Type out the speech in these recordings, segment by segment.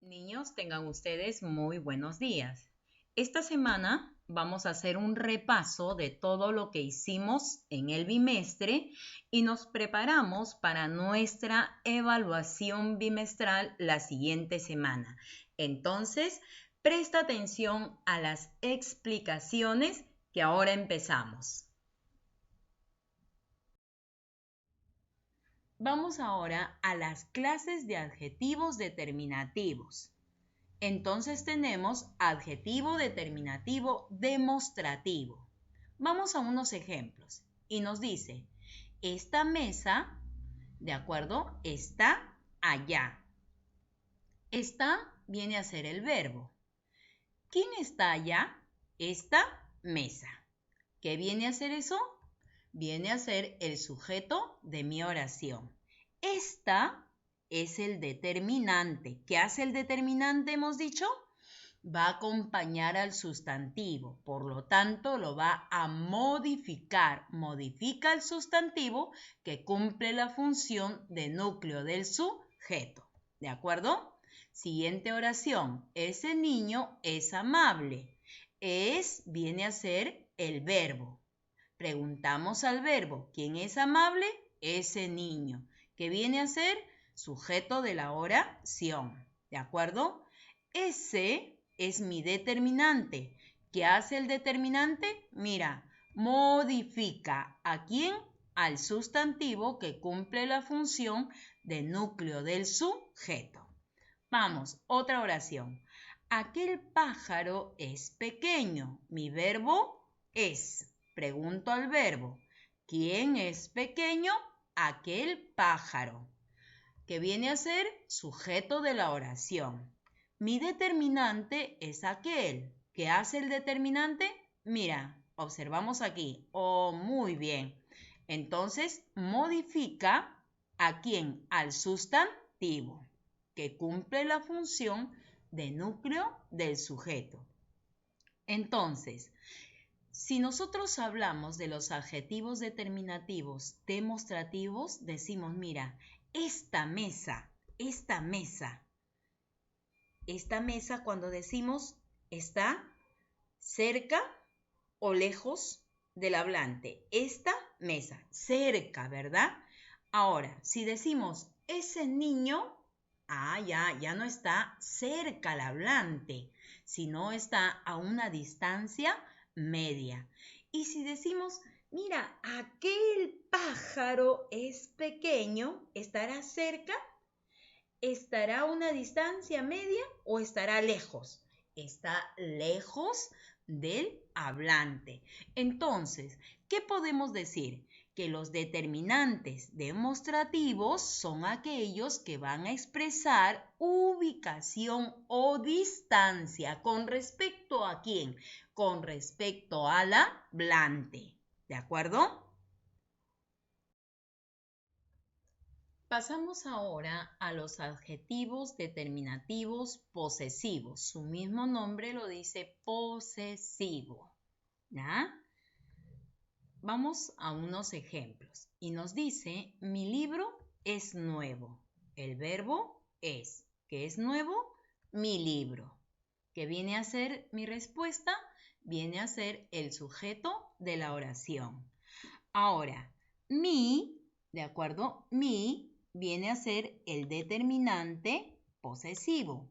Niños, tengan ustedes muy buenos días. Esta semana vamos a hacer un repaso de todo lo que hicimos en el bimestre y nos preparamos para nuestra evaluación bimestral la siguiente semana. Entonces, presta atención a las explicaciones que ahora empezamos. Vamos ahora a las clases de adjetivos determinativos. Entonces tenemos adjetivo determinativo demostrativo. Vamos a unos ejemplos y nos dice, esta mesa, ¿de acuerdo? Está allá. Está viene a ser el verbo. ¿Quién está allá? Esta mesa. ¿Qué viene a ser eso? Viene a ser el sujeto de mi oración. Esta es el determinante. ¿Qué hace el determinante, hemos dicho? Va a acompañar al sustantivo, por lo tanto lo va a modificar. Modifica el sustantivo que cumple la función de núcleo del sujeto. ¿De acuerdo? Siguiente oración. Ese niño es amable. Es viene a ser el verbo. Preguntamos al verbo, ¿quién es amable? Ese niño. ¿Qué viene a ser? Sujeto de la oración. ¿De acuerdo? Ese es mi determinante. ¿Qué hace el determinante? Mira, modifica. ¿A quién? Al sustantivo que cumple la función de núcleo del sujeto. Vamos, otra oración. Aquel pájaro es pequeño. Mi verbo es. Pregunto al verbo, ¿quién es pequeño? Aquel pájaro. ¿Qué viene a ser? Sujeto de la oración. Mi determinante es aquel. ¿Qué hace el determinante? Mira, observamos aquí. Oh, muy bien. Entonces, modifica ¿a quién? Al sustantivo, que cumple la función de núcleo del sujeto. Entonces, si nosotros hablamos de los adjetivos determinativos demostrativos, decimos, mira, esta mesa, cuando decimos está cerca o lejos del hablante. Esta mesa, cerca, ¿verdad? Ahora, si decimos ese niño, ya no está cerca al hablante, sino está a una distancia media. Y si decimos, mira, aquel pájaro es pequeño, ¿estará cerca? ¿Estará a una distancia media o estará lejos? Está lejos del hablante. Entonces, ¿qué podemos decir? Que los determinantes demostrativos son aquellos que van a expresar ubicación o distancia. ¿Con respecto a quién? Con respecto al hablante. ¿De acuerdo? Pasamos ahora a los adjetivos determinativos posesivos. Su mismo nombre lo dice posesivo. ¿Ya? Vamos a unos ejemplos. Y nos dice, mi libro es nuevo. El verbo es. ¿Qué es nuevo? Mi libro. ¿Qué viene a ser mi respuesta? Viene a ser el sujeto de la oración. Ahora, mi, ¿de acuerdo? Mi viene a ser el determinante posesivo.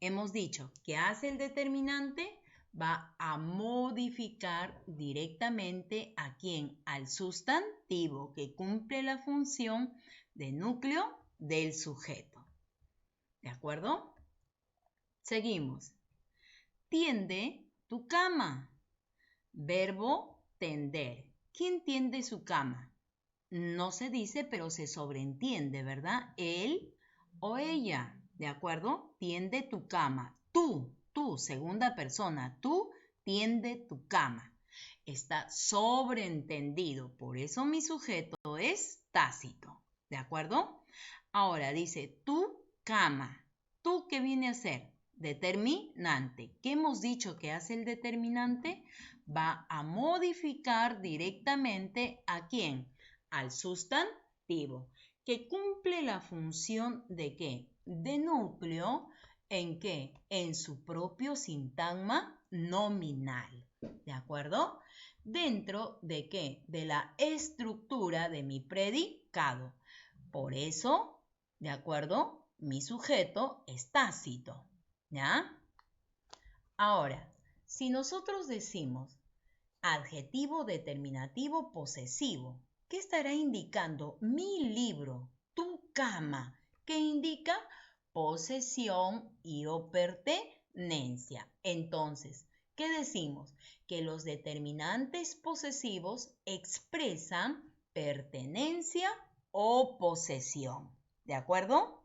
Hemos dicho, ¿qué hace el determinante? Va a modificar directamente ¿a quién? Al sustantivo que cumple la función de núcleo del sujeto. ¿De acuerdo? Seguimos. Tiende tu cama. Verbo tender. ¿Quién tiende su cama? No se dice, pero se sobreentiende, ¿verdad? Él o ella, ¿de acuerdo? Tiende tu cama. Tú, segunda persona, tú tiende tu cama. Está sobreentendido, por eso mi sujeto es tácito, ¿de acuerdo? Ahora dice tu cama. ¿Tú qué viene a ser? Determinante. ¿Qué hemos dicho que hace el determinante? Va a modificar directamente ¿a quién? Al sustantivo, que cumple la función de ¿qué? De núcleo ¿En qué? En su propio sintagma nominal. ¿De acuerdo? ¿Dentro de qué? De la estructura de mi predicado. Por eso, ¿de acuerdo? Mi sujeto es tácito. ¿Ya? Ahora, si nosotros decimos adjetivo determinativo posesivo, ¿qué estará indicando? Mi libro, tu cama, que indica posesión y o pertenencia. Entonces, ¿qué decimos? Que los determinantes posesivos expresan pertenencia o posesión. ¿De acuerdo?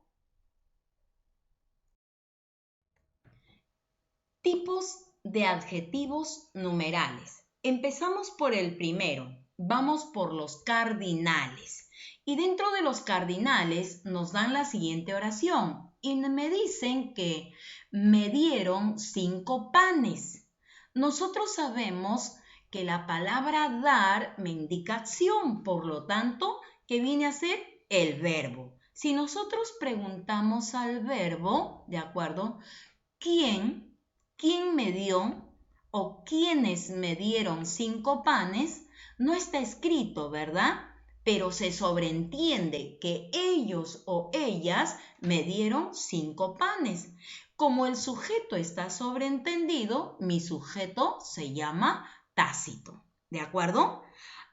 Tipos de adjetivos numerales. Empezamos por el primero. Vamos por los cardinales. Y dentro de los cardinales nos dan la siguiente oración. Y me dicen que me dieron 5 panes. Nosotros sabemos que la palabra dar me indica acción, por lo tanto, ¿qué viene a ser? El verbo. Si nosotros preguntamos al verbo, ¿de acuerdo? ¿Quién me dio o quiénes me dieron 5 panes? No está escrito, ¿verdad? Pero se sobreentiende que ellos o ellas me dieron 5 panes. Como el sujeto está sobreentendido, mi sujeto se llama tácito. ¿De acuerdo?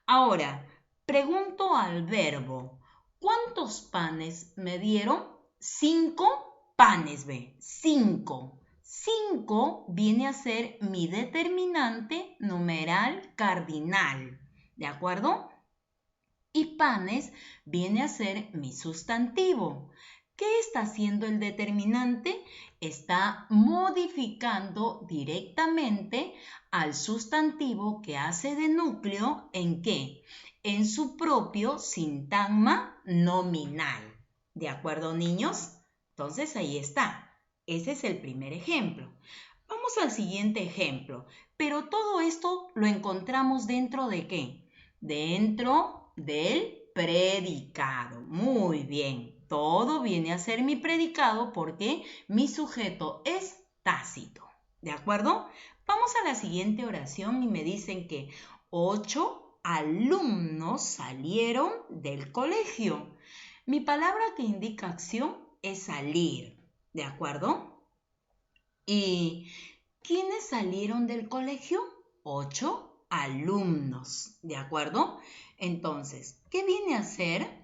Ahora, pregunto al verbo, ¿cuántos panes me dieron? 5 panes, ve, 5. 5 viene a ser mi determinante numeral cardinal, ¿de acuerdo? Y panes viene a ser mi sustantivo. ¿Qué está haciendo el determinante? Está modificando directamente al sustantivo que hace de núcleo ¿en qué? En su propio sintagma nominal. ¿De acuerdo, niños? Entonces ahí está. Ese es el primer ejemplo. Vamos al siguiente ejemplo. Pero todo esto lo encontramos dentro de ¿qué? Dentro del predicado. Muy bien. Todo viene a ser mi predicado porque mi sujeto es tácito. ¿De acuerdo? Vamos a la siguiente oración y me dicen que 8 alumnos salieron del colegio. Mi palabra que indica acción es salir. ¿De acuerdo? ¿Y quiénes salieron del colegio? 8 alumnos. ¿De acuerdo? Entonces, ¿qué viene a ser?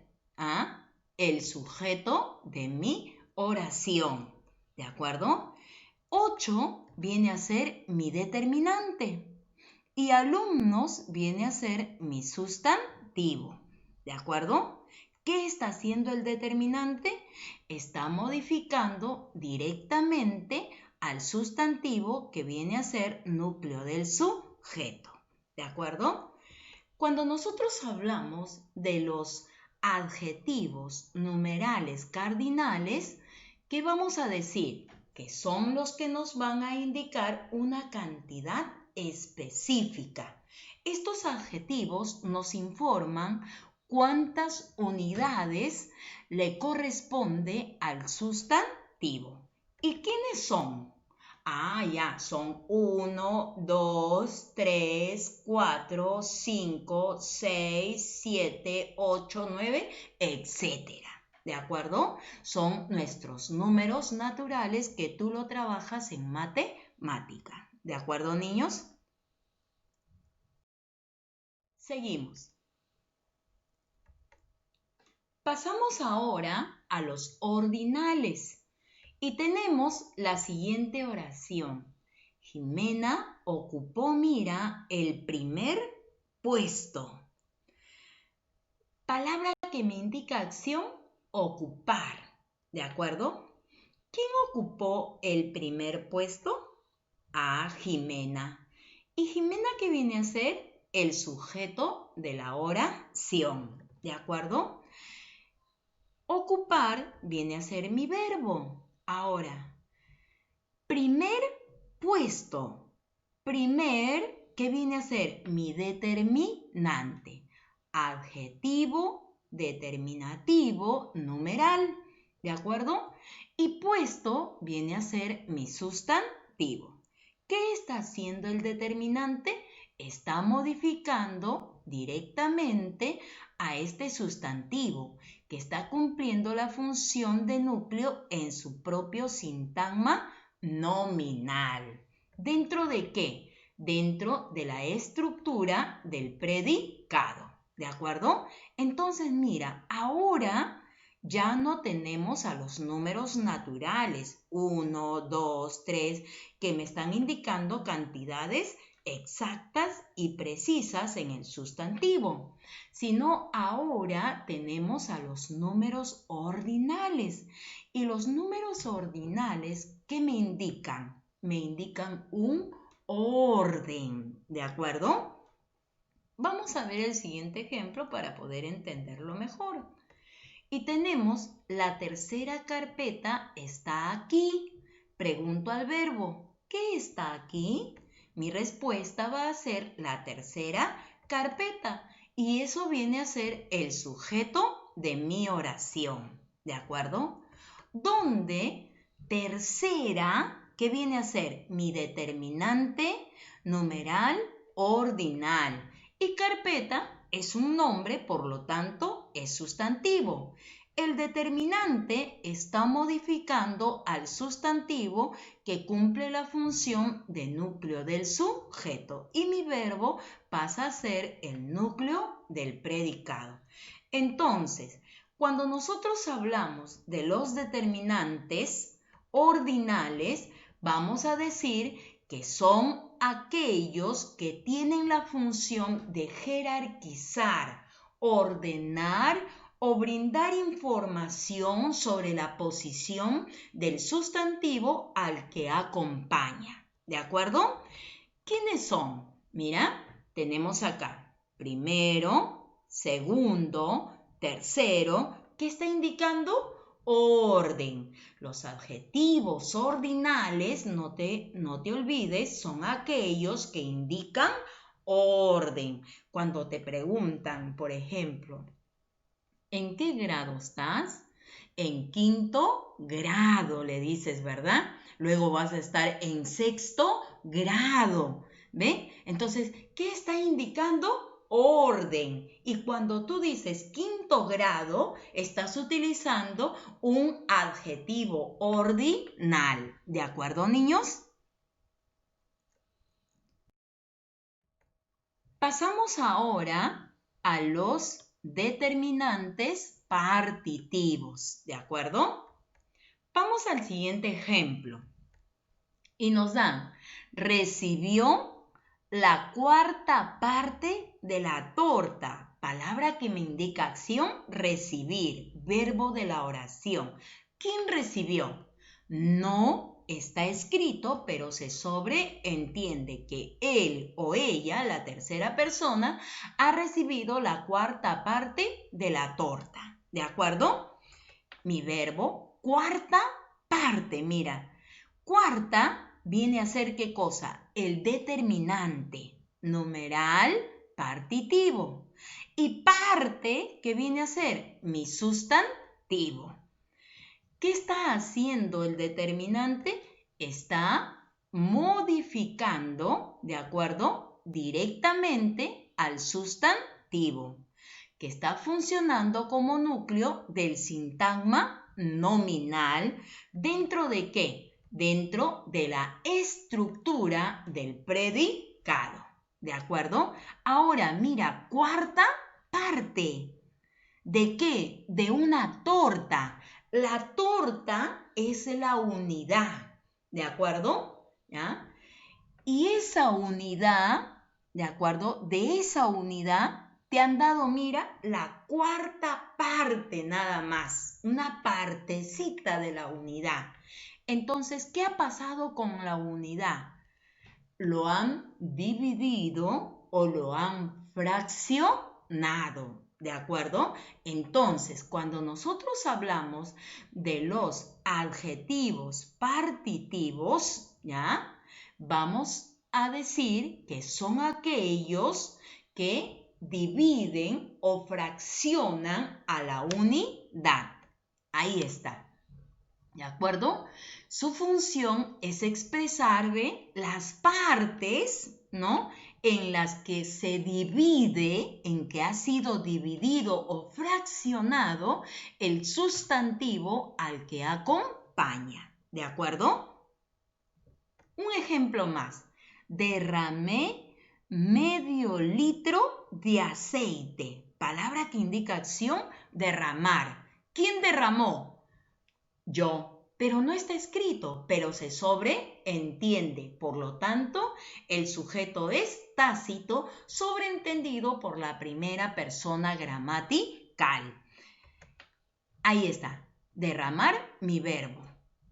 El sujeto de mi oración. ¿De acuerdo? 8 viene a ser mi determinante y alumnos viene a ser mi sustantivo. ¿De acuerdo? ¿Qué está haciendo el determinante? Está modificando directamente al sustantivo que viene a ser núcleo del sujeto. ¿De acuerdo? Cuando nosotros hablamos de los adjetivos numerales cardinales, ¿qué vamos a decir? Que son los que nos van a indicar una cantidad específica. Estos adjetivos nos informan cuántas unidades le corresponde al sustantivo. ¿Y quiénes son? Ya, son 1, 2, 3, 4, 5, 6, 7, 8, 9, etc. ¿De acuerdo? Son nuestros números naturales que tú lo trabajas en matemática. ¿De acuerdo, niños? Seguimos. Pasamos ahora a los ordinales y tenemos la siguiente oración. Jimena ocupó, mira, el primer puesto. Palabra que me indica acción, ocupar. ¿De acuerdo? ¿Quién ocupó el primer puesto? Jimena. ¿Y Jimena qué viene a ser? El sujeto de la oración. ¿De acuerdo? Ocupar viene a ser mi verbo. Ahora, primer puesto. Primer, ¿qué viene a ser? Mi determinante. Adjetivo, determinativo, numeral. ¿de acuerdo? Y puesto viene a ser mi sustantivo. ¿Qué está haciendo el determinante? Está modificando directamente a este sustantivo que está cumpliendo la función de núcleo en su propio sintagma nominal. ¿Dentro de qué? Dentro de la estructura del predicado, ¿de acuerdo? Entonces, mira, ahora ya no tenemos a los números naturales, 1, 2, 3, que me están indicando cantidades exactas y precisas en el sustantivo, sino ahora tenemos a los números ordinales. Y los números ordinales, ¿qué me indican? Me indican un orden, ¿de acuerdo? Vamos a ver el siguiente ejemplo para poder entenderlo mejor. Y tenemos la tercera carpeta está aquí. Pregunto al verbo, ¿qué está aquí? Mi respuesta va a ser la tercera carpeta y eso viene a ser el sujeto de mi oración, ¿de acuerdo? Donde tercera, ¿qué viene a ser? Mi determinante numeral ordinal y carpeta es un nombre, por lo tanto, es sustantivo. El determinante está modificando al sustantivo que cumple la función de núcleo del sujeto y mi verbo pasa a ser el núcleo del predicado. Entonces, cuando nosotros hablamos de los determinantes ordinales, vamos a decir que son aquellos que tienen la función de jerarquizar, ordenar o brindar información sobre la posición del sustantivo al que acompaña. ¿De acuerdo? ¿Quiénes son? Mira, tenemos acá primero, segundo, tercero, ¿qué está indicando? Orden. Los adjetivos ordinales, no te olvides, son aquellos que indican orden. Cuando te preguntan, por ejemplo, ¿en qué grado estás? En quinto grado, le dices, ¿verdad? Luego vas a estar en sexto grado, ¿ve? Entonces, ¿qué está indicando? Orden. Y cuando tú dices quinto grado, estás utilizando un adjetivo ordinal. ¿De acuerdo, niños? Pasamos ahora a los determinantes partitivos. ¿De acuerdo? Vamos al siguiente ejemplo. Y nos dan, recibió la cuarta parte de la torta. Palabra que me indica acción, recibir, verbo de la oración. ¿Quién recibió? No está escrito, pero se sobreentiende que él o ella, la tercera persona, ha recibido la cuarta parte de la torta. ¿De acuerdo? Mi verbo, cuarta parte, mira. Cuarta viene a ser ¿qué cosa? El determinante, numeral partitivo. Y parte, ¿qué viene a ser? Mi sustantivo. ¿Qué está haciendo el determinante? Está modificando, ¿de acuerdo? Directamente al sustantivo, que está funcionando como núcleo del sintagma nominal. ¿Dentro de qué? Dentro de la estructura del predicado. ¿De acuerdo? Ahora, mira, cuarta parte. ¿De qué? De una torta. La torta es la unidad. ¿De acuerdo? ¿Ya? Y esa unidad, ¿de acuerdo? De esa unidad te han dado, mira, la cuarta parte nada más, una partecita de la unidad. Entonces, ¿qué ha pasado con la unidad? Lo han dividido o lo han fraccionado, ¿de acuerdo? Entonces, cuando nosotros hablamos de los adjetivos partitivos, ¿ya? Vamos a decir que son aquellos que dividen o fraccionan a la unidad. Ahí está. ¿De acuerdo? Su función es expresar, ¿ve?, las partes, ¿no?, en las que se divide, en que ha sido dividido o fraccionado el sustantivo al que acompaña. ¿De acuerdo? Un ejemplo más. Derramé medio litro de aceite. Palabra que indica acción, derramar. ¿Quién derramó? Yo. Pero no está escrito, pero se sobreentiende. Por lo tanto, el sujeto es tácito, sobreentendido por la primera persona gramatical. Ahí está. Derramar, mi verbo.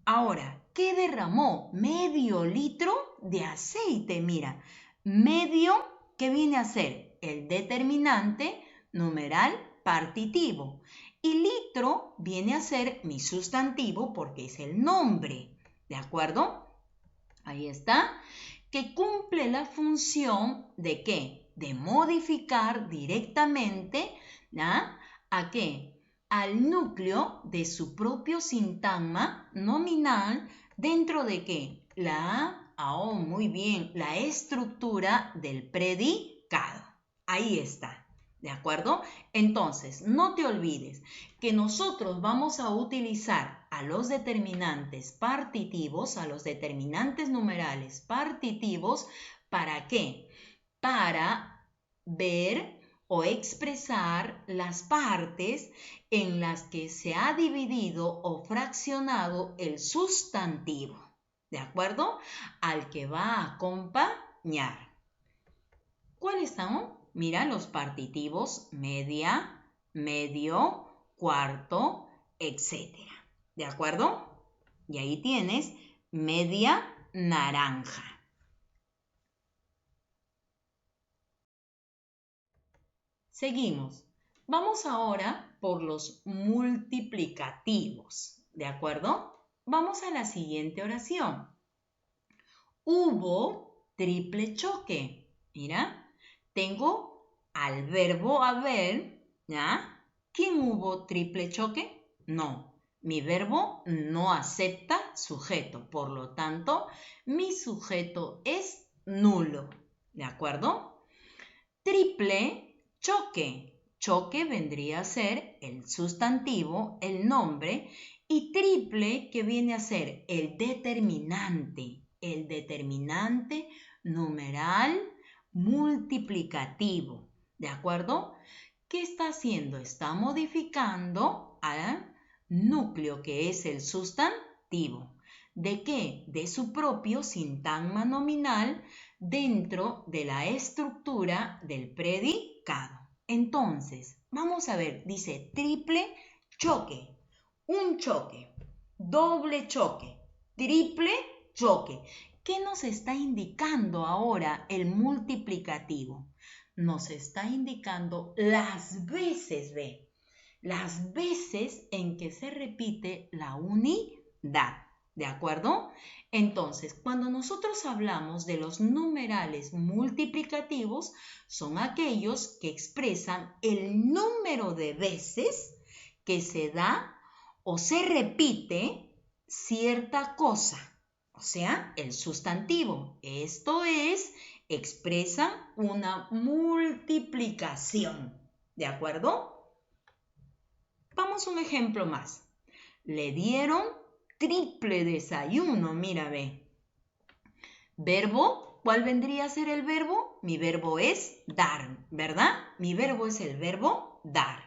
Ahora, ¿qué derramó? Medio litro de aceite. Mira, medio, ¿qué viene a ser? El determinante, numeral, partitivo. Y litro viene a ser mi sustantivo porque es el nombre. ¿De acuerdo? Ahí está. Que cumple la función de ¿qué? De modificar directamente, ¿ya? ¿A qué? Al núcleo de su propio sintagma nominal, dentro de ¿qué? Muy bien, la estructura del predicado. Ahí está, ¿de acuerdo? Entonces, no te olvides que nosotros vamos a utilizar a los determinantes partitivos, a los determinantes numerales partitivos, ¿para qué? Para ver o expresar las partes en las que se ha dividido o fraccionado el sustantivo, ¿de acuerdo?, al que va a acompañar. ¿Cuáles son? Mira, los partitivos media, medio, cuarto, etc. ¿De acuerdo? Y ahí tienes media naranja. Seguimos. Vamos ahora por los multiplicativos, ¿de acuerdo? Vamos a la siguiente oración. Hubo triple choque. Mira, tengo al verbo haber, ¿ya? ¿Quién hubo triple choque? No, mi verbo no acepta sujeto, por lo tanto, mi sujeto es nulo, ¿de acuerdo? Triple choque. Choque vendría a ser el sustantivo, el nombre, y triple, que viene a ser el determinante numeral multiplicativo, ¿de acuerdo? ¿Qué está haciendo? Está modificando al núcleo, que es el sustantivo. ¿De qué? De su propio sintagma nominal dentro de la estructura del predicado. Entonces, vamos a ver, dice triple choque, un choque, doble choque, triple choque. ¿Qué nos está indicando ahora el multiplicativo? Nos está indicando las veces, las veces en que se repite la unidad. ¿De acuerdo? Entonces, cuando nosotros hablamos de los numerales multiplicativos, son aquellos que expresan el número de veces que se da o se repite cierta cosa, o sea, el sustantivo. Esto es, expresa una multiplicación. ¿De acuerdo? Vamos a un ejemplo más. Le dieron triple desayuno, mira, ve. Verbo, ¿cuál vendría a ser el verbo? Mi verbo es dar, ¿verdad? Mi verbo es el verbo dar.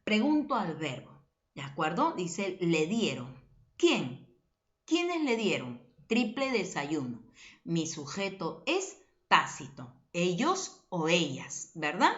Pregunto al verbo, ¿de acuerdo? Dice, le dieron. ¿Quién? ¿Quiénes le dieron? Triple desayuno. Mi sujeto es tácito. Ellos o ellas, ¿verdad?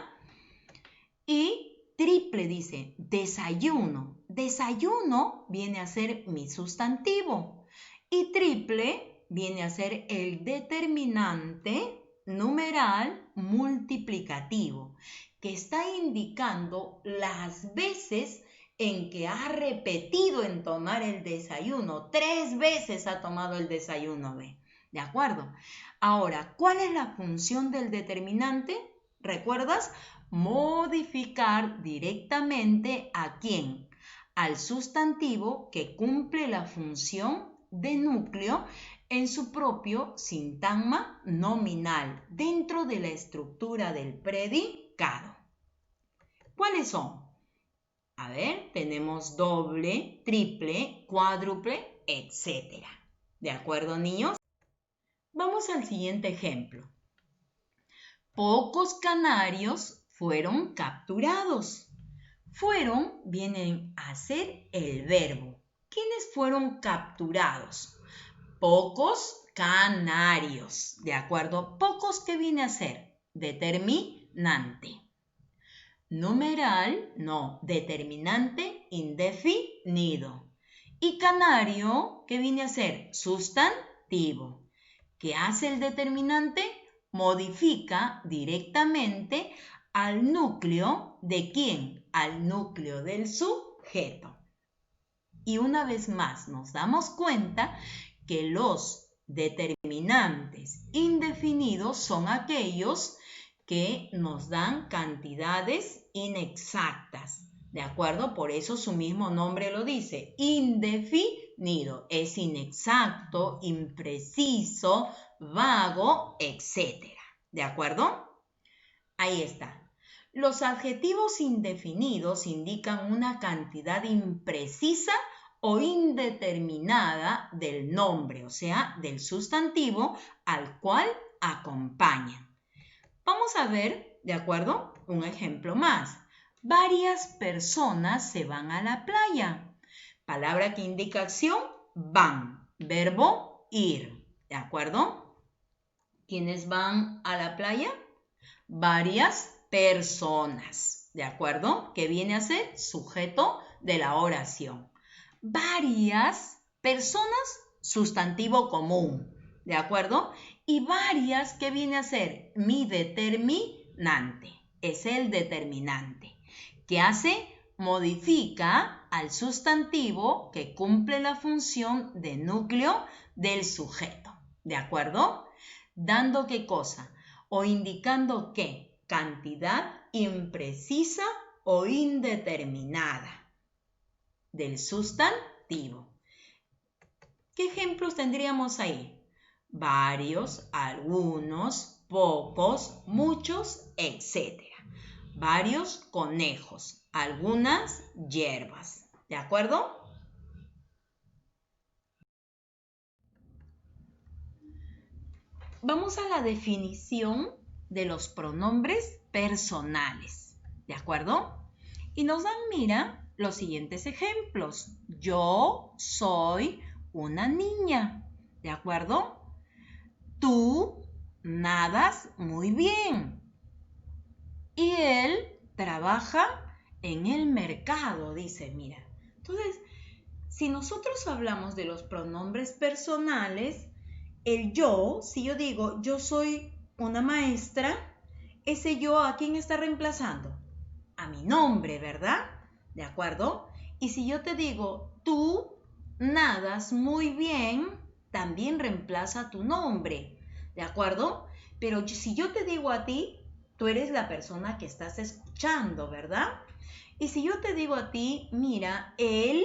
Y triple dice, desayuno. Desayuno viene a ser mi sustantivo. Y triple viene a ser el determinante numeral multiplicativo, que está indicando las veces en que ha repetido en tomar el desayuno. 3 veces ha tomado el desayuno, ¿ve? ¿De acuerdo? Ahora, ¿cuál es la función del determinante? ¿Recuerdas? Modificar directamente ¿a quién? al sustantivo que cumple la función de núcleo en su propio sintagma nominal dentro de la estructura del predicado. ¿Cuáles son? A ver, tenemos doble, triple, cuádruple, etc. ¿De acuerdo, niños? Vamos al siguiente ejemplo. Pocos canarios fueron capturados. Fueron vienen a ser el verbo. ¿Quiénes fueron capturados? Pocos canarios. ¿De acuerdo? Pocos, ¿qué viene a ser? Determinante. Numeral, no, determinante indefinido. Y canario, ¿qué viene a ser? Sustantivo. ¿Qué hace el determinante? Modifica directamente al núcleo ¿de quién? Al núcleo del sujeto. Y una vez más nos damos cuenta que los determinantes indefinidos son aquellos que nos dan cantidades inexactas, ¿de acuerdo? Por eso su mismo nombre lo dice, indefinido, es inexacto, impreciso, vago, etc. ¿De acuerdo? Ahí está. Los adjetivos indefinidos indican una cantidad imprecisa o indeterminada del nombre, o sea, del sustantivo al cual acompañan. Vamos a ver, ¿de acuerdo? Un ejemplo más. Varias personas se van a la playa. Palabra que indica acción, van. Verbo, ir. ¿De acuerdo? ¿Quiénes van a la playa? Varias personas. ¿De acuerdo? ¿Qué viene a ser? Sujeto de la oración. Varias personas, sustantivo común. ¿De acuerdo? Y varias, ¿qué viene a ser? Mi determinante. Es el determinante. ¿Qué hace? Modifica al sustantivo que cumple la función de núcleo del sujeto. ¿De acuerdo? Dando qué cosa? O indicando qué? Cantidad imprecisa o indeterminada del sustantivo. ¿Qué ejemplos tendríamos ahí? Varios, algunos, pocos, muchos, etc. Varios conejos, algunas hierbas. ¿De acuerdo? Vamos a la definición de los pronombres personales. ¿De acuerdo? Y nos dan, mira, los siguientes ejemplos. Yo soy una niña. ¿De acuerdo? Tú nadas muy bien. Y él trabaja en el mercado, dice, mira. Entonces, si nosotros hablamos de los pronombres personales, el yo, si yo digo yo soy una maestra, ese yo ¿a quién está reemplazando? A mi nombre, ¿verdad? ¿De acuerdo? Y si yo te digo tú nadas muy bien, también reemplaza tu nombre, ¿de acuerdo? Pero si yo te digo a ti, tú eres la persona que estás escuchando, ¿verdad? Y si yo te digo a ti, mira, él,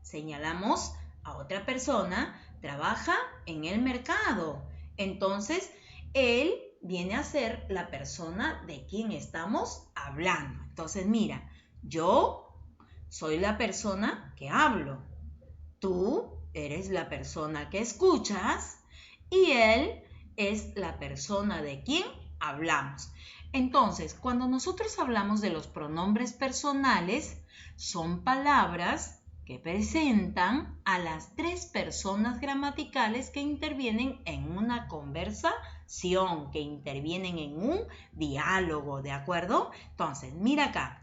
señalamos a otra persona, trabaja en el mercado. Entonces, él viene a ser la persona de quien estamos hablando. Entonces, mira, yo soy la persona que hablo. Tú eres la persona que escuchas y él es la persona de quien hablamos. Entonces, cuando nosotros hablamos de los pronombres personales, son palabras que presentan a las tres personas gramaticales que intervienen en una conversación, que intervienen en un diálogo, ¿de acuerdo? Entonces, mira acá,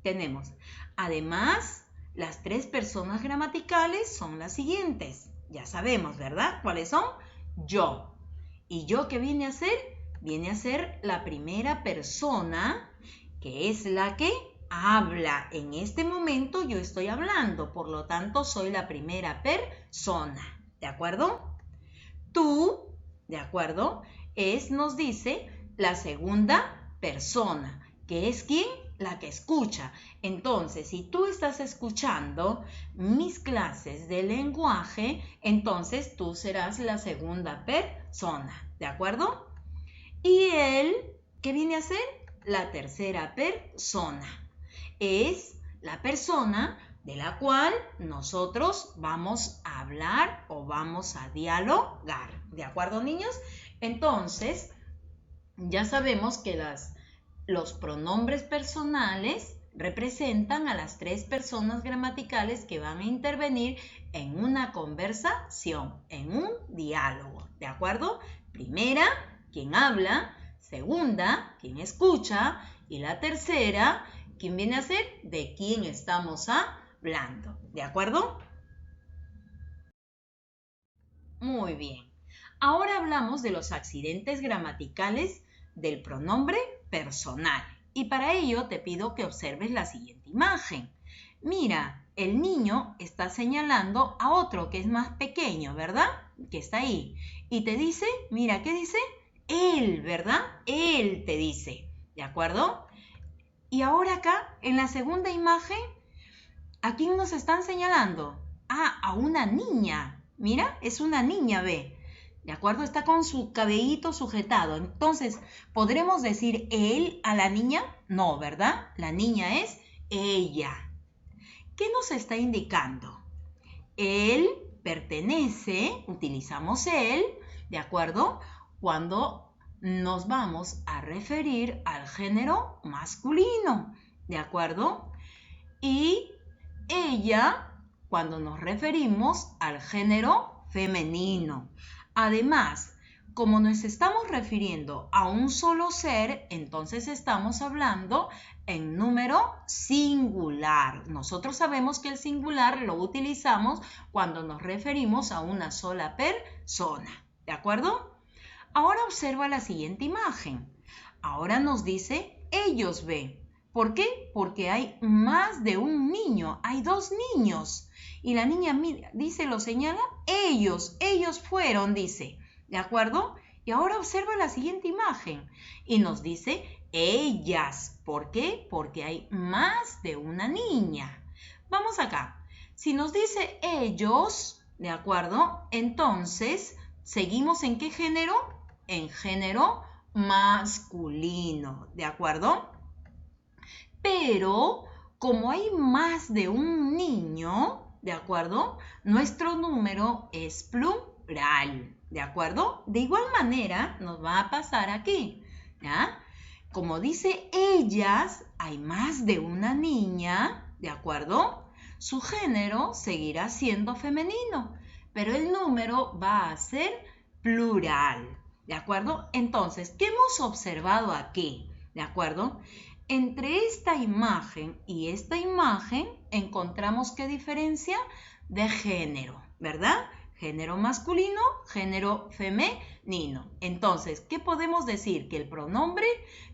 tenemos, además, las tres personas gramaticales son las siguientes. Ya sabemos, ¿verdad? ¿Cuáles son? Yo. ¿Y yo qué viene a ser? Viene a ser la primera persona, que es la que habla. En este momento yo estoy hablando, por lo tanto soy la primera persona. ¿De acuerdo? Tú, ¿de acuerdo? Nos dice la segunda persona, que es ¿quién? La que escucha. Entonces, si tú estás escuchando mis clases de lenguaje, entonces tú serás la segunda persona, ¿de acuerdo? Y él, ¿qué viene a ser? La tercera persona. Es la persona de la cual nosotros vamos a hablar o vamos a dialogar. ¿De acuerdo, niños? Entonces, ya sabemos que los pronombres personales representan a las tres personas gramaticales que van a intervenir en una conversación, en un diálogo. ¿De acuerdo? Primera, quien habla. Segunda, quien escucha. Y la tercera, ¿quién viene a ser? De quién estamos hablando. ¿De acuerdo? Muy bien. Ahora hablamos de los accidentes gramaticales del pronombre personal. Y para ello te pido que observes la siguiente imagen. Mira, el niño está señalando a otro que es más pequeño, ¿verdad? Que está ahí. Y te dice, mira, ¿qué dice? Él, ¿verdad? Él te dice. ¿De acuerdo? Y ahora acá, en la segunda imagen, ¿a quién nos están señalando? Ah, a una niña. Mira, es una niña, ve. ¿De acuerdo? Está con su cabellito sujetado. Entonces, ¿podremos decir él a la niña? No, ¿verdad? La niña es ella. ¿Qué nos está indicando? Él pertenece, utilizamos él, ¿de acuerdo? Cuando nos vamos a referir al género masculino, ¿de acuerdo? Y ella, cuando nos referimos al género femenino. Además, como nos estamos refiriendo a un solo ser, entonces estamos hablando en número singular. Nosotros sabemos que el singular lo utilizamos cuando nos referimos a una sola persona. ¿De acuerdo? Ahora observa la siguiente imagen. Ahora nos dice, ellos ven. ¿Por qué? Porque hay más de un niño, hay dos niños. Y la niña mira, dice, lo señala, ellos fueron, dice. ¿De acuerdo? Y ahora observa la siguiente imagen. Y nos dice, ellas. ¿Por qué? Porque hay más de una niña. Vamos acá. Si nos dice ellos, ¿de acuerdo? Entonces, ¿seguimos en qué género? En género masculino. ¿De acuerdo? Pero como hay más de un niño, ¿de acuerdo? Nuestro número es plural, ¿de acuerdo? De igual manera nos va a pasar aquí, ¿ya? Como dice ellas, hay más de una niña, ¿de acuerdo? Su género seguirá siendo femenino, pero el número va a ser plural, ¿de acuerdo? Entonces, ¿qué hemos observado aquí? ¿De acuerdo? Entre esta imagen y esta imagen encontramos ¿qué diferencia? De género, ¿verdad? Género masculino, género femenino. Entonces, ¿qué podemos decir? Que el pronombre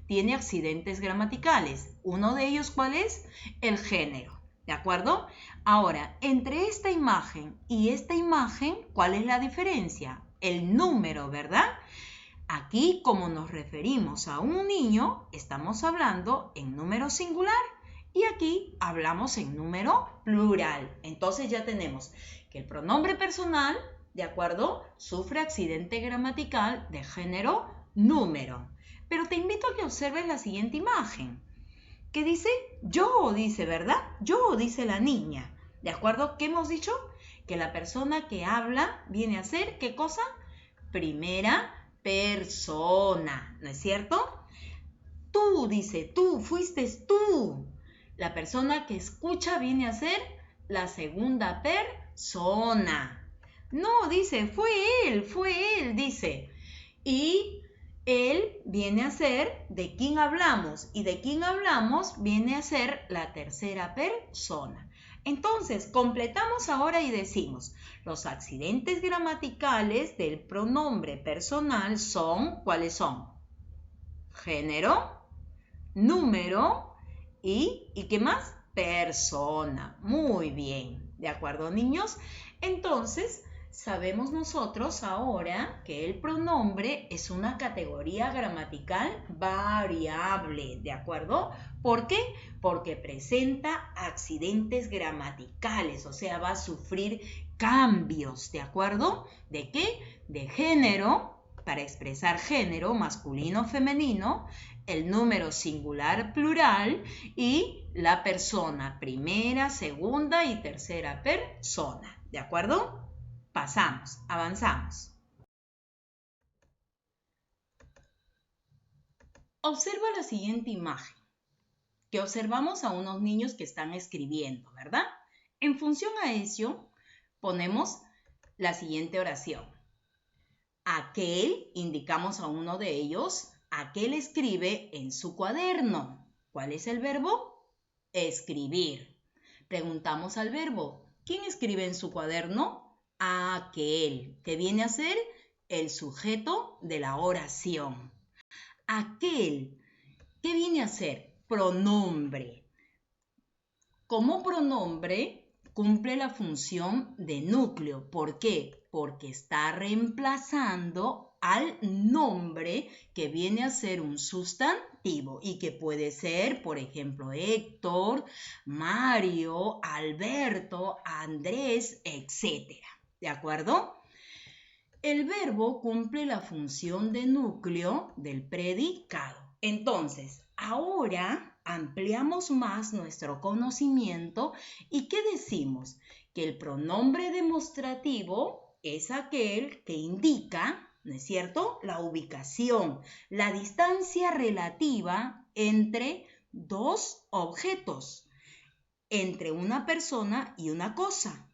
tiene accidentes gramaticales. Uno de ellos, ¿cuál es? El género, ¿de acuerdo? Ahora, entre esta imagen y esta imagen, ¿cuál es la diferencia? El número, ¿verdad? Aquí, como nos referimos a un niño, estamos hablando en número singular y aquí hablamos en número plural. Entonces ya tenemos que el pronombre personal, ¿de acuerdo? Sufre accidente gramatical de género número. Pero te invito a que observes la siguiente imagen. ¿Qué dice? Yo, dice, ¿verdad? Yo, dice la niña. ¿De acuerdo? ¿Qué hemos dicho? Que la persona que habla viene a ser, ¿qué cosa? Primera persona, ¿no es cierto? Tú, dice, tú, fuiste tú. La persona que escucha viene a ser la segunda persona. No, dice, fue él, dice. Y él viene a ser de quién hablamos. Y de quién hablamos viene a ser la tercera persona. Entonces, completamos ahora y decimos, los accidentes gramaticales del pronombre personal son, ¿cuáles son? Género, número y ¿qué más? Persona. Muy bien, ¿de acuerdo, niños? Entonces, Sabemos nosotros ahora que el pronombre es una categoría gramatical variable, ¿de acuerdo? ¿Por qué? Porque presenta accidentes gramaticales, o sea, va a sufrir cambios, ¿de acuerdo? ¿De qué? De género, para expresar género, masculino, femenino, el número singular, plural y la persona, primera, segunda y tercera persona, ¿de acuerdo? Pasamos, avanzamos. Observa la siguiente imagen, que observamos a unos niños que están escribiendo, ¿verdad? En función a eso, ponemos la siguiente oración. Aquel, indicamos a uno de ellos, aquel escribe en su cuaderno. ¿Cuál es el verbo? Escribir. Preguntamos al verbo, ¿quién escribe en su cuaderno? Aquel, que viene a ser el sujeto de la oración. Aquel, ¿qué viene a ser? Pronombre. Como pronombre cumple la función de núcleo. ¿Por qué? Porque está reemplazando al nombre que viene a ser un sustantivo y que puede ser, por ejemplo, Héctor, Mario, Alberto, Andrés, etc. ¿De acuerdo? El verbo cumple la función de núcleo del predicado. Entonces, ahora ampliamos más nuestro conocimiento y ¿qué decimos? Que el pronombre demostrativo es aquel que indica, ¿no es cierto?, la ubicación, la distancia relativa entre dos objetos, entre una persona y una cosa,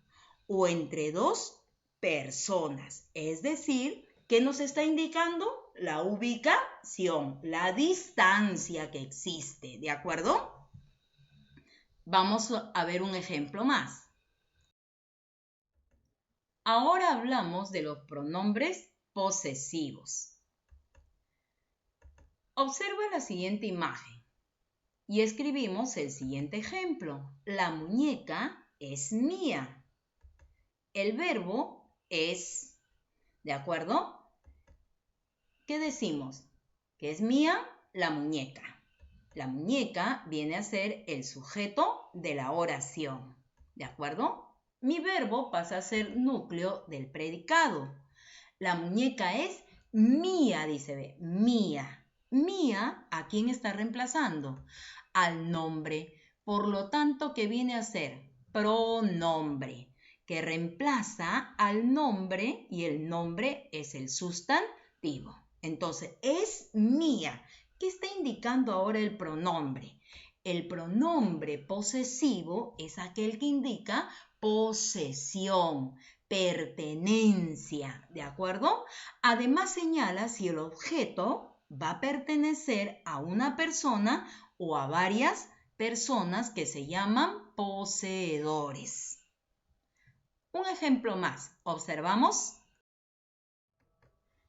o entre dos personas. Es decir, ¿qué nos está indicando? La ubicación, la distancia que existe, ¿de acuerdo? Vamos a ver un ejemplo más. Ahora hablamos de los pronombres posesivos. Observa la siguiente imagen y escribimos el siguiente ejemplo. La muñeca es mía. El verbo es, ¿de acuerdo? ¿Qué decimos? Que es mía la muñeca. La muñeca viene a ser el sujeto de la oración, ¿de acuerdo? Mi verbo pasa a ser núcleo del predicado. La muñeca es mía, dice B, mía. Mía, ¿a quién está reemplazando? Al nombre. Por lo tanto, ¿qué viene a ser? Pronombre, que reemplaza al nombre y el nombre es el sustantivo. Entonces, es mía. ¿Qué está indicando ahora el pronombre? El pronombre posesivo es aquel que indica posesión, pertenencia, ¿de acuerdo? Además señala si el objeto va a pertenecer a una persona o a varias personas que se llaman poseedores. Un ejemplo más, observamos.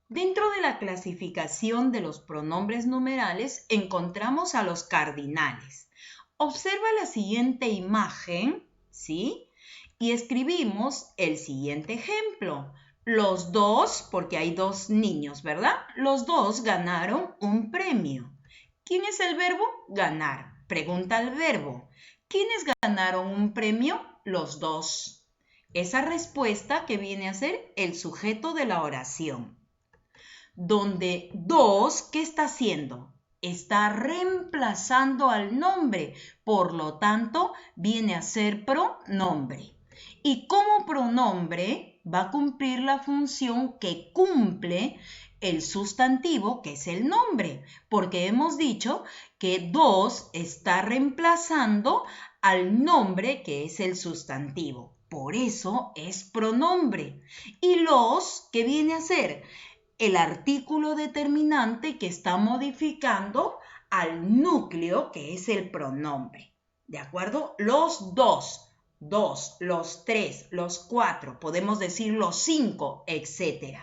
Dentro de la clasificación de los pronombres numerales encontramos a los cardinales. Observa la siguiente imagen, ¿sí? Y escribimos el siguiente ejemplo. Los dos, porque hay dos niños, ¿verdad? Los dos ganaron un premio. ¿Quién es el verbo? Ganar. Pregunta el verbo. ¿Quiénes ganaron un premio? Los dos. Esa respuesta que viene a ser el sujeto de la oración. Donde dos, ¿qué está haciendo? Está reemplazando al nombre, por lo tanto, viene a ser pronombre. Y como pronombre va a cumplir la función que cumple el sustantivo, que es el nombre, porque hemos dicho que dos está reemplazando al nombre, que es el sustantivo. Por eso es pronombre. Y los, ¿qué viene a ser? El artículo determinante que está modificando al núcleo, que es el pronombre. ¿De acuerdo? Los dos, los tres, los cuatro, podemos decir los cinco, etc.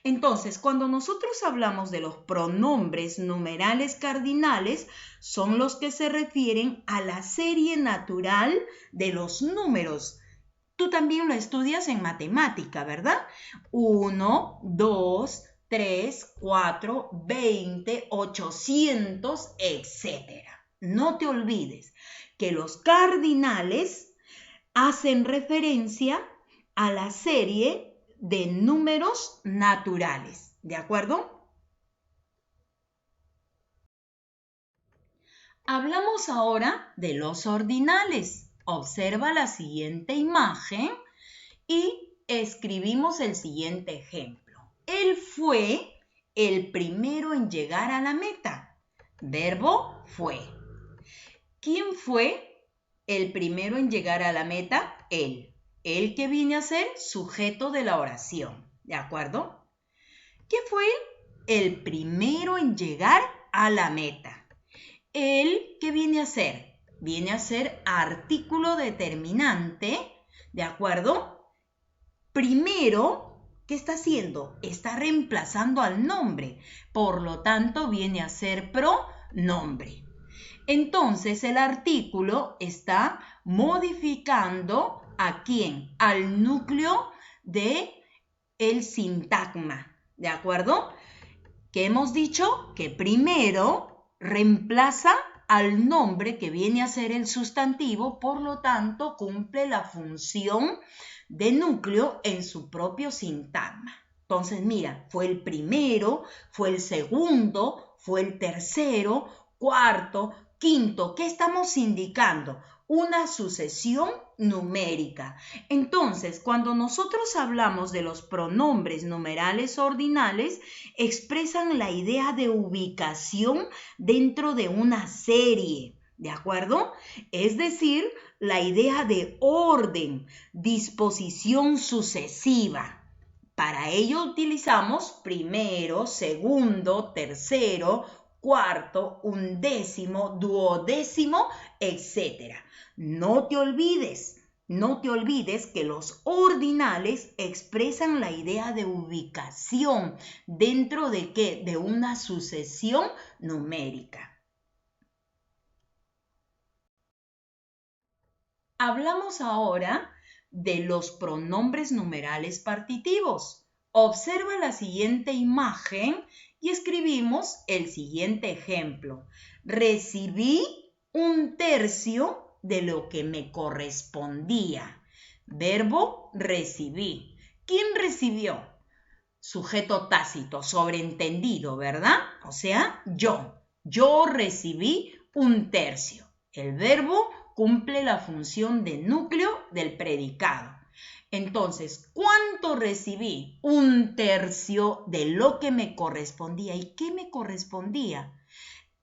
Entonces, cuando nosotros hablamos de los pronombres numerales cardinales, son los que se refieren a la serie natural de los números tú también lo estudias en matemática, ¿verdad? 1, 2, 3, 4, 20, 800, etc. No te olvides que los cardinales hacen referencia a la serie de números naturales, ¿de acuerdo? Hablamos ahora de los ordinales. Observa la siguiente imagen y escribimos el siguiente ejemplo. Él fue el primero en llegar a la meta. Verbo fue. ¿Quién fue el primero en llegar a la meta? Él. Él que viene a ser sujeto de la oración. ¿De acuerdo? ¿Quién fue el primero en llegar a la meta? Él que viene a ser. Viene a ser artículo determinante. ¿De acuerdo? Primero, ¿qué está haciendo? Está reemplazando al nombre. Por lo tanto, viene a ser pronombre. Entonces, el artículo está modificando ¿a quién? Al núcleo del sintagma. ¿De acuerdo? ¿Qué hemos dicho? Que primero reemplaza al nombre que viene a ser el sustantivo, por lo tanto, cumple la función de núcleo en su propio sintagma. Entonces, mira, fue el primero, fue el segundo, fue el tercero, cuarto, quinto. ¿Qué estamos indicando? Una sucesión numérica. Entonces, cuando nosotros hablamos de los pronombres numerales ordinales, expresan la idea de ubicación dentro de una serie. ¿De acuerdo? Es decir, la idea de orden, disposición sucesiva. Para ello utilizamos primero, segundo, tercero, cuarto, undécimo, duodécimo, etc. No te olvides que los ordinales expresan la idea de ubicación dentro de ¿qué? De una sucesión numérica. Hablamos ahora de los pronombres numerales partitivos. Observa la siguiente imagen y escribimos el siguiente ejemplo. Recibí un tercio de lo que me correspondía. Verbo recibí. ¿Quién recibió? Sujeto tácito, sobreentendido, ¿verdad? O sea, yo. Yo recibí un tercio. El verbo cumple la función de núcleo del predicado. Entonces, ¿cuánto recibí? Un tercio de lo que me correspondía. ¿Y qué me correspondía?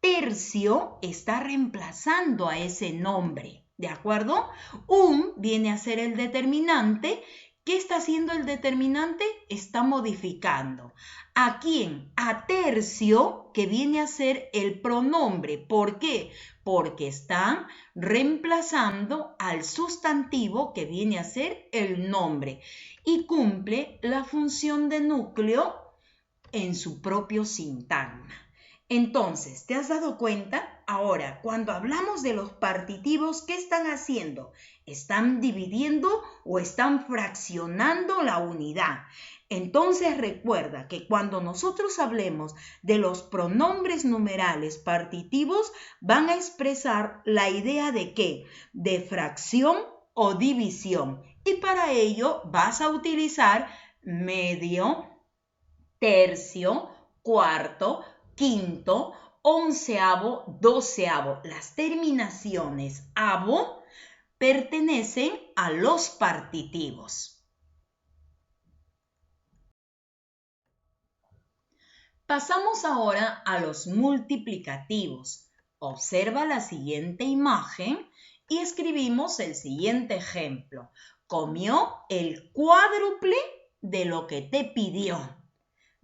Tercio está reemplazando a ese nombre, ¿de acuerdo? Un viene a ser el determinante. ¿Qué está haciendo el determinante? Está modificando. ¿A quién? A tercio, que viene a ser el pronombre. ¿Por qué? Porque están reemplazando al sustantivo que viene a ser el nombre y cumple la función de núcleo en su propio sintagma. Entonces, ¿te has dado cuenta? Ahora, cuando hablamos de los partitivos, ¿qué están haciendo? Están dividiendo o están fraccionando la unidad. Entonces, recuerda que cuando nosotros hablemos de los pronombres numerales partitivos, van a expresar la idea de ¿qué? De fracción o división. Y para ello vas a utilizar medio, tercio, cuarto, quinto, onceavo, doceavo. Las terminaciones avo pertenecen a los partitivos. Pasamos ahora a los multiplicativos. Observa la siguiente imagen y escribimos el siguiente ejemplo. Comió el cuádruple de lo que te pidió.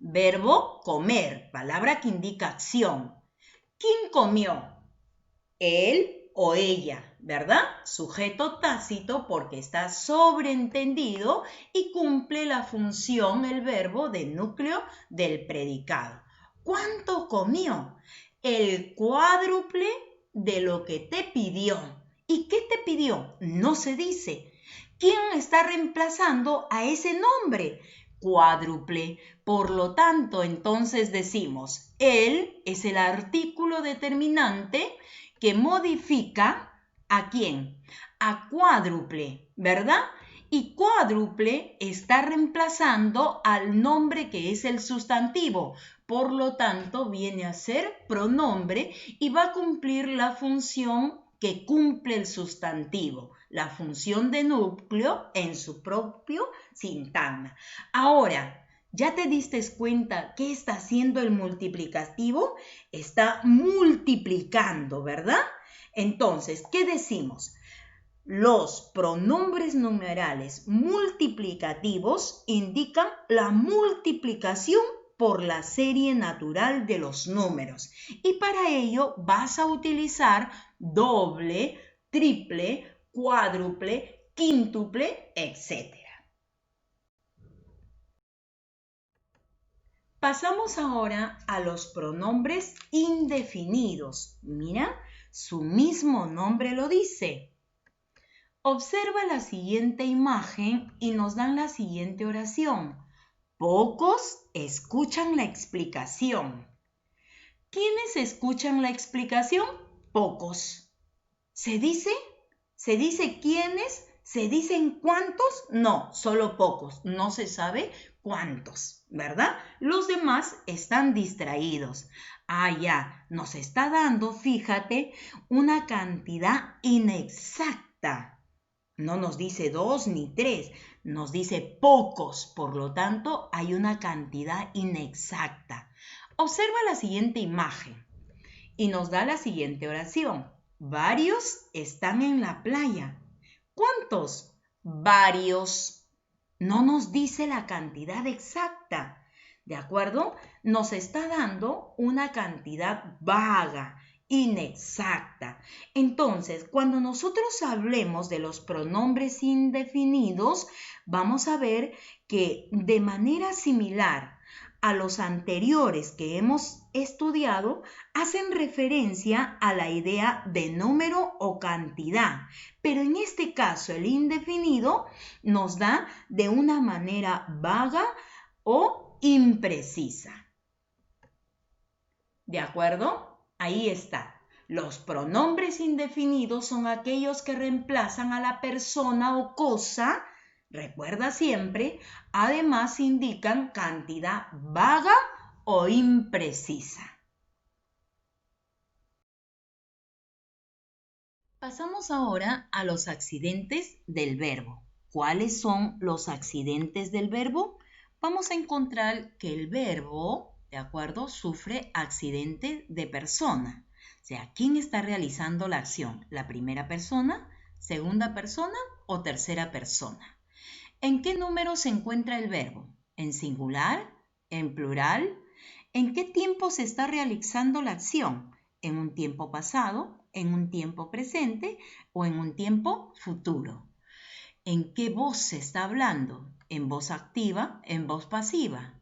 Verbo comer, palabra que indica acción. ¿Quién comió? Él o ella, ¿verdad? Sujeto tácito porque está sobreentendido y cumple la función, el verbo de núcleo del predicado. ¿Cuánto comió? El cuádruple de lo que te pidió. ¿Y qué te pidió? No se dice. ¿quién está reemplazando a ese nombre? Cuádruple. Por lo tanto, entonces decimos, él es el artículo determinante que modifica ¿a quién? A cuádruple, ¿verdad? Y cuádruple está reemplazando al nombre que es el sustantivo. Por lo tanto, viene a ser pronombre y va a cumplir la función que cumple el sustantivo, la función de núcleo en su propio sintagma. Ahora, ¿ya te diste cuenta qué está haciendo el multiplicativo? Está multiplicando, ¿verdad? Entonces, ¿qué decimos? Los pronombres numerales multiplicativos indican la multiplicación por la serie natural de los números. Y para ello vas a utilizar doble, triple, cuádruple, quíntuple, etc. Pasamos ahora a los pronombres indefinidos. Mira, su mismo nombre lo dice. Observa la siguiente imagen y nos dan la siguiente oración. Pocos escuchan la explicación. ¿Quiénes escuchan la explicación? Pocos. ¿Se dice? ¿Se dice quiénes? ¿Se dicen cuántos? No, solo pocos. No se sabe cuántos, ¿verdad? Los demás están distraídos. Ya, nos está dando, fíjate, una cantidad inexacta. No nos dice 2 ni 3, nos dice pocos, por lo tanto hay una cantidad inexacta. Observa la siguiente imagen y nos da la siguiente oración. Varios están en la playa. ¿Cuántos? Varios. No nos dice la cantidad exacta, ¿de acuerdo? Nos está dando una cantidad vaga, inexacta. Entonces, cuando nosotros hablemos de los pronombres indefinidos, vamos a ver que de manera similar a los anteriores que hemos estudiado, hacen referencia a la idea de número o cantidad, pero en este caso el indefinido nos da de una manera vaga o imprecisa. ¿De acuerdo? Ahí está. Los pronombres indefinidos son aquellos que reemplazan a la persona o cosa, recuerda siempre, además indican cantidad vaga o imprecisa. Pasamos ahora a los accidentes del verbo. ¿Cuáles son los accidentes del verbo? Vamos a encontrar que el verbo, ¿de acuerdo?, sufre accidente de persona. O sea, ¿quién está realizando la acción? ¿La primera persona, segunda persona o tercera persona? ¿En qué número se encuentra el verbo? ¿En singular? ¿En plural? ¿En qué tiempo se está realizando la acción? ¿En un tiempo pasado? ¿En un tiempo presente? ¿O en un tiempo futuro? ¿En qué voz se está hablando? ¿En voz activa? ¿En voz pasiva?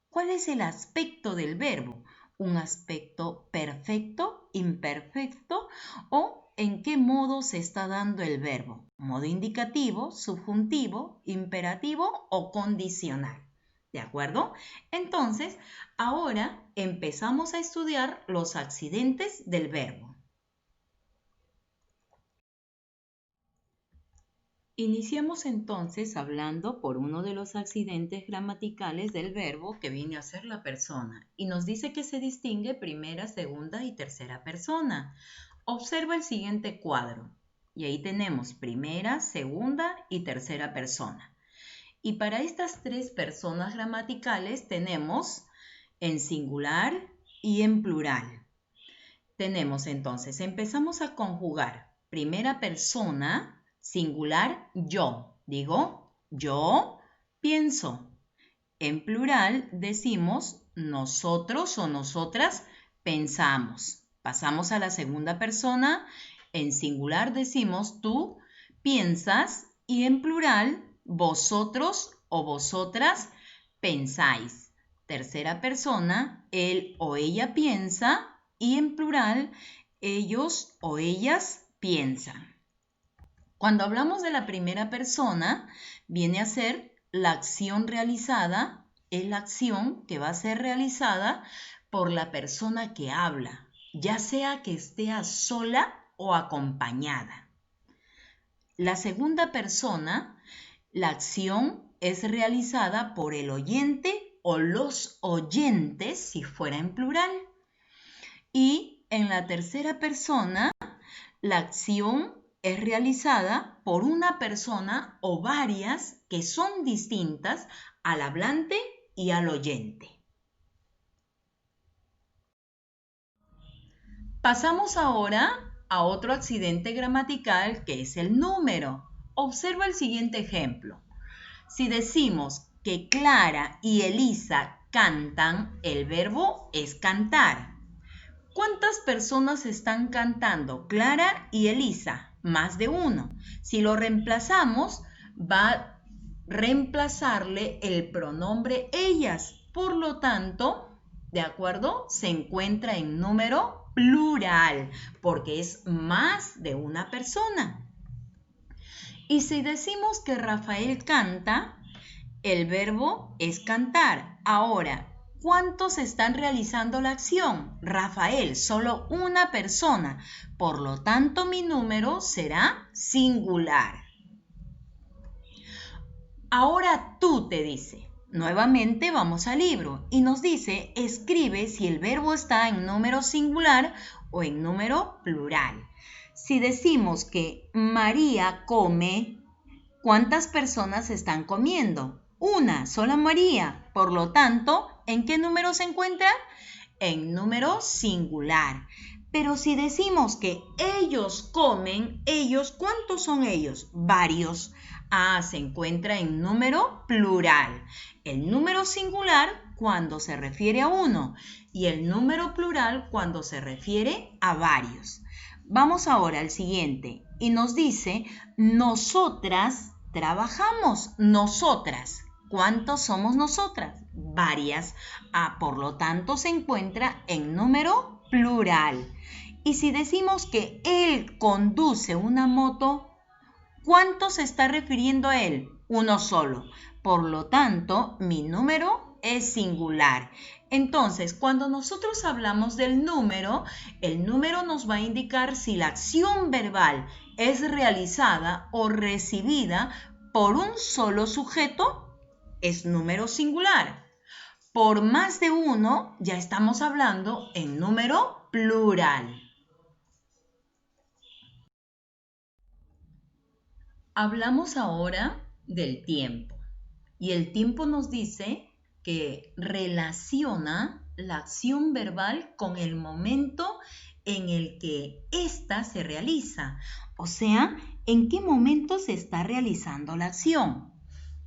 ¿Cuál es el aspecto del verbo? ¿Un aspecto perfecto, imperfecto o en qué modo se está dando el verbo? ¿Modo indicativo, subjuntivo, imperativo o condicional? ¿De acuerdo? Entonces, ahora empezamos a estudiar los accidentes del verbo. Iniciamos entonces hablando por uno de los accidentes gramaticales del verbo que viene a ser la persona y nos dice que se distingue primera, segunda y tercera persona. Observa el siguiente cuadro y ahí tenemos primera, segunda y tercera persona. Y para estas tres personas gramaticales tenemos en singular y en plural. Tenemos entonces, empezamos a conjugar primera persona, singular, yo. Digo, yo pienso. En plural decimos nosotros o nosotras pensamos. Pasamos a la segunda persona. En singular decimos tú piensas y en plural vosotros o vosotras pensáis. Tercera persona, él o ella piensa y en plural ellos o ellas piensan. Cuando hablamos de la primera persona, viene a ser la acción realizada, es la acción que va a ser realizada por la persona que habla, ya sea que esté sola o acompañada. La segunda persona, la acción es realizada por el oyente o los oyentes, si fuera en plural. Y en la tercera persona, la acción es realizada por una persona o varias que son distintas al hablante y al oyente. Pasamos ahora a otro accidente gramatical que es el número. Observa el siguiente ejemplo. Si decimos que Clara y Elisa cantan, el verbo es cantar. ¿Cuántas personas están cantando? Clara y Elisa, más de uno. Si lo reemplazamos, va a reemplazarle el pronombre ellas. Por lo tanto, ¿de acuerdo? Se encuentra en número plural, porque es más de una persona. Y si decimos que Rafael canta, el verbo es cantar. Ahora, ¿cuántos están realizando la acción? Rafael, solo una persona. Por lo tanto, mi número será singular. Ahora tú, te dice. Nuevamente vamos al libro y nos dice, escribe si el verbo está en número singular o en número plural. Si decimos que María come, ¿cuántas personas están comiendo? Una sola María. Por lo tanto, ¿en qué número se encuentra? En número singular. Pero si decimos que ellos comen, ellos, ¿cuántos son ellos? Varios. Se encuentra en número plural. El número singular cuando se refiere a uno y el número plural cuando se refiere a varios. Vamos ahora al siguiente y nos dice, nosotras trabajamos. Nosotras. ¿Cuántos somos nosotras? Varias. Por lo tanto, se encuentra en número plural. Y si decimos que él conduce una moto, ¿cuánto se está refiriendo a él? Uno solo. Por lo tanto, mi número es singular. Entonces, cuando nosotros hablamos del número, el número nos va a indicar si la acción verbal es realizada o recibida por un solo sujeto, es número singular. Por más de uno, ya estamos hablando en número plural. Hablamos ahora del tiempo. Y el tiempo nos dice que relaciona la acción verbal con el momento en el que ésta se realiza. O sea, ¿en qué momento se está realizando la acción?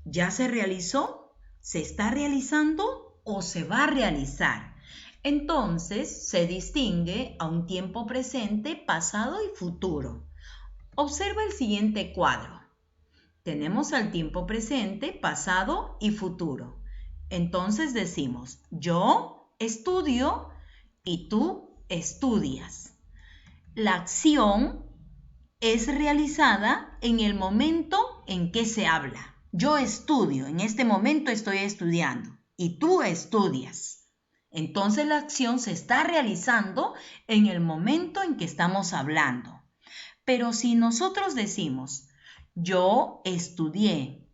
¿Ya se realizó? ¿Se está realizando o se va a realizar? Entonces, se distingue a un tiempo presente, pasado y futuro. Observa el siguiente cuadro. Tenemos al tiempo presente, pasado y futuro. Entonces decimos, yo estudio y tú estudias. La acción es realizada en el momento en que se habla. Yo estudio, en este momento estoy estudiando y tú estudias. Entonces la acción se está realizando en el momento en que estamos hablando. Pero si nosotros decimos, yo estudié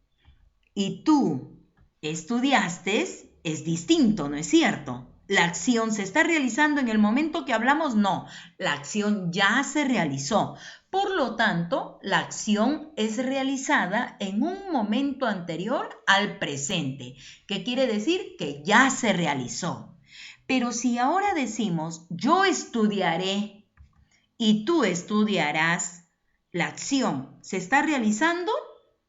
y tú estudiaste, es distinto, ¿no es cierto? La acción se está realizando en el momento que hablamos, no, la acción ya se realizó. Por lo tanto, la acción es realizada en un momento anterior al presente. ¿Qué quiere decir? Que ya se realizó. Pero si ahora decimos, yo estudiaré y tú estudiarás, la acción se está realizando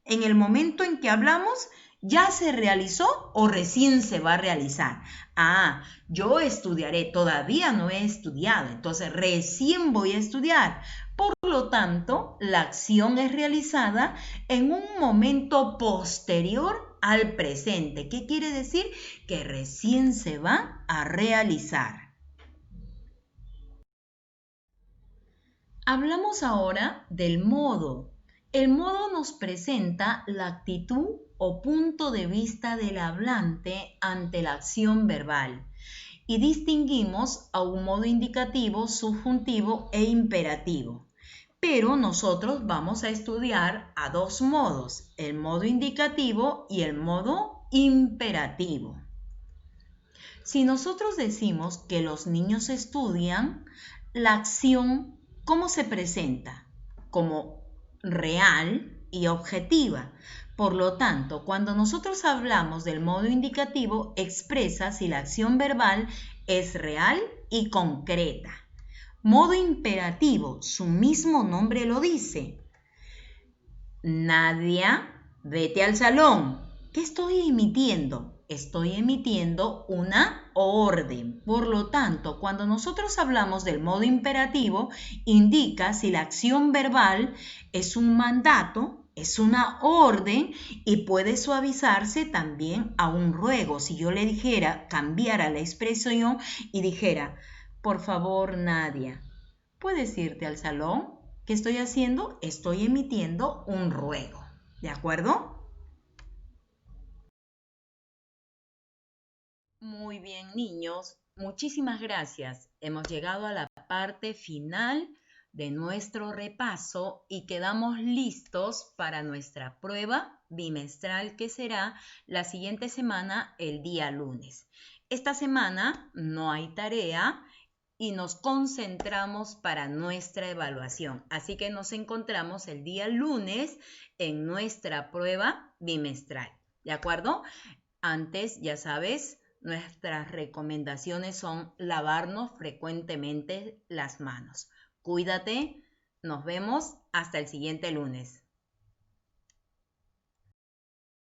en el momento en que hablamos, ¿ya se realizó o recién se va a realizar? Yo estudiaré, todavía no he estudiado, entonces recién voy a estudiar. Por lo tanto, la acción es realizada en un momento posterior al presente. ¿Qué quiere decir? Que recién se va a realizar. Hablamos ahora del modo El modo nos presenta la actitud o punto de vista del hablante ante la acción verbal y distinguimos a un modo indicativo, subjuntivo e imperativo. Pero nosotros vamos a estudiar a dos modos, el modo indicativo y el modo imperativo. Si nosotros decimos que los niños estudian, la acción, ¿cómo se presenta? Como real y objetiva. Por lo tanto, cuando nosotros hablamos del modo indicativo, expresa si la acción verbal es real y concreta. Modo imperativo, su mismo nombre lo dice. Nadia, vete al salón. ¿Qué estoy emitiendo? Estoy emitiendo una orden. Por lo tanto, cuando nosotros hablamos del modo imperativo, indica si la acción verbal es un mandato, es una orden y puede suavizarse también a un ruego. Si yo le dijera, cambiara la expresión y dijera, por favor, Nadia, ¿puedes irte al salón? ¿Qué estoy haciendo? Estoy emitiendo un ruego. ¿De acuerdo? Muy bien, niños. Muchísimas gracias. Hemos llegado a la parte final de nuestro repaso y quedamos listos para nuestra prueba bimestral que será la siguiente semana, el día lunes. Esta semana no hay tarea y nos concentramos para nuestra evaluación. Así que nos encontramos el día lunes en nuestra prueba bimestral. ¿De acuerdo? Antes, ya sabes, nuestras recomendaciones son lavarnos frecuentemente las manos. Cuídate, nos vemos hasta el siguiente lunes.